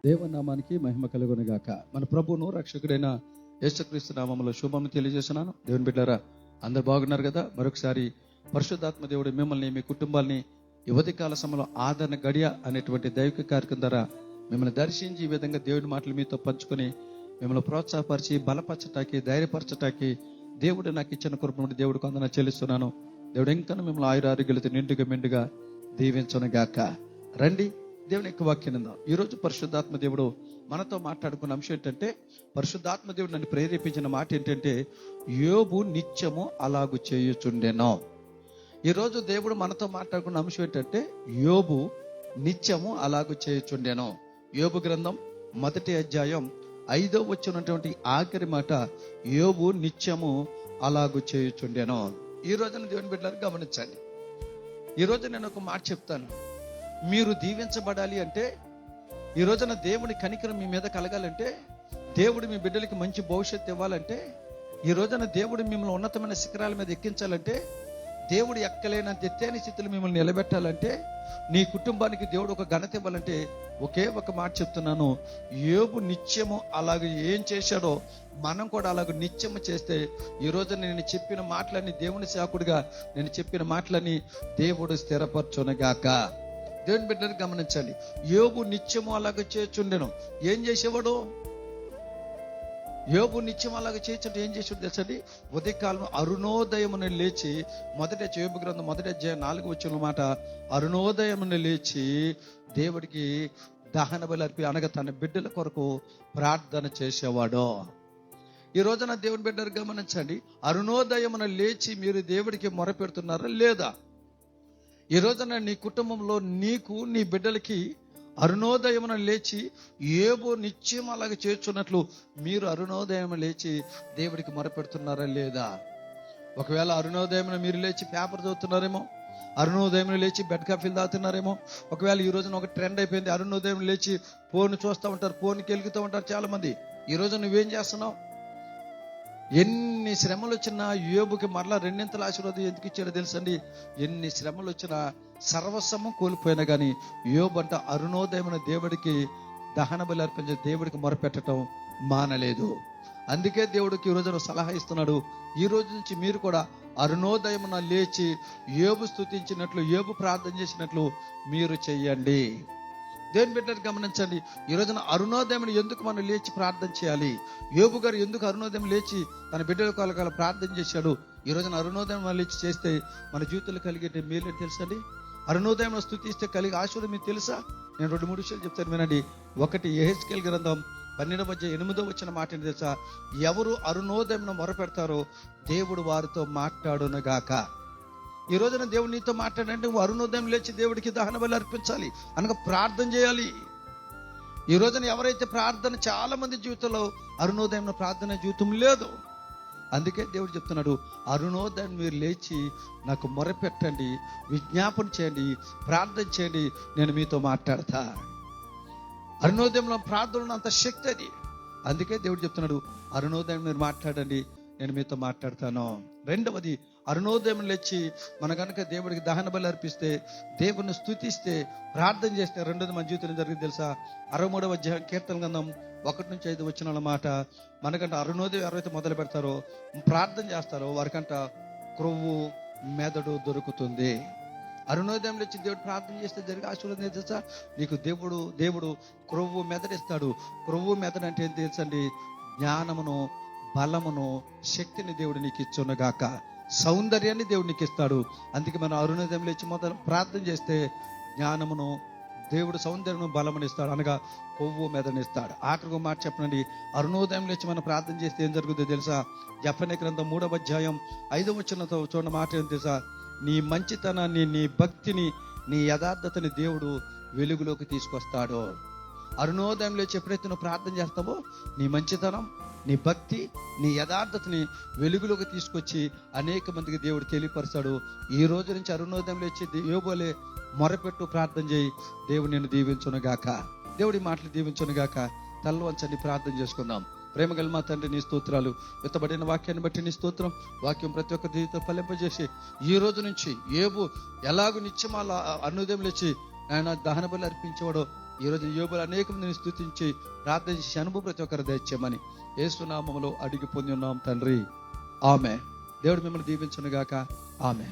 దేవనామానికి మహిమ కలుగును గాక. మన ప్రభువును రక్షకుడైన యేసుక్రీస్తు నామములో శుభం తెలియజేస్తున్నాను. దేవుని బిడ్డారా, అందరు బాగున్నారు కదా? మరొకసారి పరిశుద్ధాత్మ దేవుడు మిమ్మల్ని, మీ కుటుంబాన్ని యువతి కాల సమయంలో ఆదరణ గడియ అనేటువంటి దైవిక కార్యక్రమం ద్వారా మిమ్మల్ని దర్శించి ఈ విధంగా దేవుడి మాటలు మీతో పంచుకొని మిమ్మల్ని ప్రోత్సాహపరిచి బలపరచటానికి, ధైర్యపరచటానికి దేవుడు నాకు ఇచ్చిన కృపను దేవుడికి వందన చెల్లిస్తున్నాను. దేవుడు ఇంకా మిమ్మల్ని ఆయురారోగ్యాలతో నిండుగా మెండుగా దీవించును గాక. రండి దేవుని యొక్క వాక్యం విందాం. ఈరోజు పరిశుద్ధాత్మ దేవుడు మనతో మాట్లాడుకున్న అంశం ఏంటంటే, పరిశుద్ధాత్మ దేవుడు నన్ను ప్రేరేపించిన మాట ఏంటంటే, యోబు నిత్యము అలాగు చేయుచుండెను. ఈరోజు దేవుడు మనతో మాట్లాడుకున్న అంశం ఏంటంటే, యోబు నిత్యము అలాగు చేయుచుండెను. యోబు గ్రంథం 1వ అధ్యాయం 5వ వచనటువంటి ఆఖరి మాట, యోబు నిత్యము అలాగు చేయుచుండెను. ఈ రోజున దేవుని బిడ్డలారా గమనించండి. ఈ రోజు నేను ఒక మాట చెప్తాను. మీరు దీవించబడాలి అంటే, ఈ రోజున దేవుని కనికరం మీ మీద కలగాలంటే, దేవుడు మీ బిడ్డలకి మంచి భవిష్యత్తు ఇవ్వాలంటే, ఈ రోజున దేవుడు మిమ్మల్ని ఉన్నతమైన శిఖరాల మీద ఎక్కించాలంటే, దేవుడు ఎక్కలేనంత ఎత్తైన స్థితిలో మిమ్మల్ని నిలబెట్టాలంటే, నీ కుటుంబానికి దేవుడు ఒక ఘనత ఇవ్వాలంటే, ఒకే ఒక మాట చెప్తున్నాను. యోబు నిత్యము అలాగే ఏం చేశాడో మనం కూడా అలాగే నిత్యము చేస్తే, ఈ రోజు నేను చెప్పిన మాటలన్నీ, దేవుని సేవకుడిగా నేను చెప్పిన మాటలన్నీ దేవుడు స్థిరపరచునగాక. దేవుని బిడ్డని గమనించాలి. యోబు నిత్యము అలాగే చేయుచుండెను. ఏం చేసేవాడు? యోబు నిత్యం అలాగే చేయించండి. ఏం చేసాడు తెలుసండి? ఉదయకాలం అరుణోదయమును లేచి, మొదటి యోబు గ్రంథం 1వ అధ్యాయం 4వ వచనం మాట, అరుణోదయమును లేచి దేవుడికి దహన బలి అర్పి, అనగా తన బిడ్డల కొరకు ప్రార్థన చేసేవాడు. ఈ రోజున దేవుని బిడ్డలు గమనించండి. అరుణోదయమును లేచి మీరు దేవుడికి మొరపెడుతున్నారా లేదా? ఈ రోజున నీ కుటుంబంలో నీకు, నీ బిడ్డలకి అరుణోదయమున లేచి యోబు నిత్యం అలాగే చేర్చున్నట్లు మీరు అరుణోదయం లేచి దేవుడికి మొరపెడుతున్నారా లేదా? ఒకవేళ అరుణోదయమున మీరు లేచి పేపర్ చదువుతున్నారేమో, అరుణోదయం లేచి బెడ్ కాఫీలు తాగుతున్నారేమో. ఒకవేళ ఈ రోజున ఒక ట్రెండ్ అయిపోయింది, అరుణోదయం లేచి ఫోన్ చూస్తూ ఉంటారు, ఫోన్కి వెలుగుతూ ఉంటారు చాలా మంది. ఈ రోజు నువ్వేం చేస్తున్నావు? ఎన్ని శ్రమలు వచ్చినా యోబుకి మరలా రెండింతల ఆశీర్వాదం ఎందుకు ఇచ్చాడో తెలుసండి? ఎన్ని శ్రమలు వచ్చినా సర్వస్వము కోల్పోయినా కానీ యోబు అంట అరుణోదయమున దేవుడికి దహన బలి అర్పించే దేవుడికి మొరపెట్టడం మానలేదు. అందుకే దేవుడికి ఈ రోజున సలహా ఇస్తున్నాడు. ఈ రోజు నుంచి మీరు కూడా అరుణోదయమున లేచి యోబు స్తుతించినట్లు, యోబు ప్రార్థన చేసినట్లు మీరు చెయ్యండి. దేవుని బిడ్డలు గమనించండి. ఈ రోజున అరుణోదయం ఎందుకు మనం లేచి ప్రార్థన చేయాలి? యోబు గారు ఎందుకు అరుణోదయం లేచి తన బిడ్డల కలకాల ప్రార్థన చేశాడు? ఈ రోజున అరుణోదయం లేచి చేస్తే మన జీవితంలో కలిగే మేలు తెలుసండి. అరుణోదయం స్తుతిస్తే కలిగే ఆశీర్వాదం మీకు తెలుసా? నేను 2-3 విషయాలు చెప్తాను, వినండి. ఒకటి, యెహెజ్కేలు గ్రంథం 12వ అధ్యాయం 8వ వచన మాట ఏంటి తెలుసా? ఎవరు అరుణోదయం మొరపెడతారో దేవుడు వారితో మాట్లాడునుగాక. ఈ రోజున దేవుడు నీతో మాట్లాడంటే నువ్వు అరుణోదయం లేచి దేవుడికి దహన బలి అర్పించాలి, అనగా ప్రార్థన చేయాలి. ఈ రోజున ఎవరైతే ప్రార్థన, చాలా మంది జీవితంలో అరుణోదయం ప్రార్థన జీవితం లేదు. అందుకే దేవుడు చెప్తున్నాడు, అరుణోదయం మీరు లేచి నాకు మొరపెట్టండి, విజ్ఞాపన చేయండి, ప్రార్థన చేయండి, నేను మీతో మాట్లాడతా. అరుణోదయంలో ప్రార్థనలో అంత శక్తి అది. అందుకే దేవుడు చెప్తున్నాడు, అరుణోదయం మీరు మాట్లాడండి, నేను మీతో మాట్లాడతాను. రెండవది, అరుణోదయం లేచి మన కనుక దేవుడికి దహన బలి అర్పిస్తే, దేవుని స్తుతిస్తే, ప్రార్థన చేస్తే, రెండోది మన జీవితంలో జరిగింది తెలుసా? 63వ అధ్యాయం కీర్తన గ్రంథం 1-5 వచనాల మాట, మనకంట అరుణోదయం ఎవరైతే మొదలు పెడతారో, ప్రార్థన చేస్తారో వారికంట క్రొవ్వు మెదడు దొరుకుతుంది. అరుణోదయం లేచి దేవుడు ప్రార్థన చేస్తే జరిగే ఆశీర్వాదం ఏం తెలుసా? నీకు దేవుడు క్రొవ్వు మెదడిస్తాడు. క్రొవ్వు మెదడు అంటే ఏం తెలుసండి? జ్ఞానమును, బలమును, శక్తిని దేవుడు నీకు ఇచ్చునుగాక. సౌందర్యాన్ని దేవుడు నీకు ఇస్తాడు. అందుకే మనం అరుణోదయం లేచి మొదలు ప్రార్థన చేస్తే జ్ఞానమును, దేవుడు సౌందర్యము, బలమును ఇస్తాడు, అనగా కొవ్వు మెదనిస్తాడు. ఆఖరికి మాట చెప్పనండి. అరుణోదయం లేచి మనం ప్రార్థన చేస్తే ఏం జరుగుతుందో తెలుసా? యెఫెన్యా గ్రంథం 3వ అధ్యాయం 5వ వచనంతో చూడండి మాట ఏం తెలుసా? నీ మంచితనాన్ని, నీ భక్తిని, నీ యథార్థతని దేవుడు వెలుగులోకి తీసుకొస్తాడు. అరుణోదయం లేచి ఎప్పుడైతే నువ్వు ప్రార్థన చేస్తావో, నీ మంచితనం, నీ భక్తి, నీ యథార్థతని వెలుగులోకి తీసుకొచ్చి అనేక మందికి దేవుడు తెలియపరుస్తాడు. ఈ రోజు నుంచి అరుణోదయం లేచి యోబులే మొరపెట్టు, ప్రార్థన చేయి, దేవుడు నిన్ను దీవించునుగాక. దేవుడి మాటలు దీవించునుగాక. తల వంచండి, ప్రార్థన చేసుకుందాం. ప్రేమగల మా తండ్రి, నీ స్తోత్రాలు. విత్తబడిన వాక్యాన్ని బట్టి నీ స్తోత్రం. వాక్యం ప్రతి ఒక్క జీవితం ఫలింపజేసి ఈ రోజు నుంచి యోబు ఎలాగూ నిత్యం అలా అరుణోదయం లేచి ఆయన దహన బలి అర్పించేవాడో ఈరోజు యోబులు అనేక మందిని స్తుతించి ప్రార్థన చేసి అనుభవం ప్రతి ఒక్కరు దయచేయమని యేసు నామములో అడిగి పొంది ఉన్నాం తండ్రి. ఆమె. దేవుడు మిమ్మల్ని దీవించును గాక. ఆమె.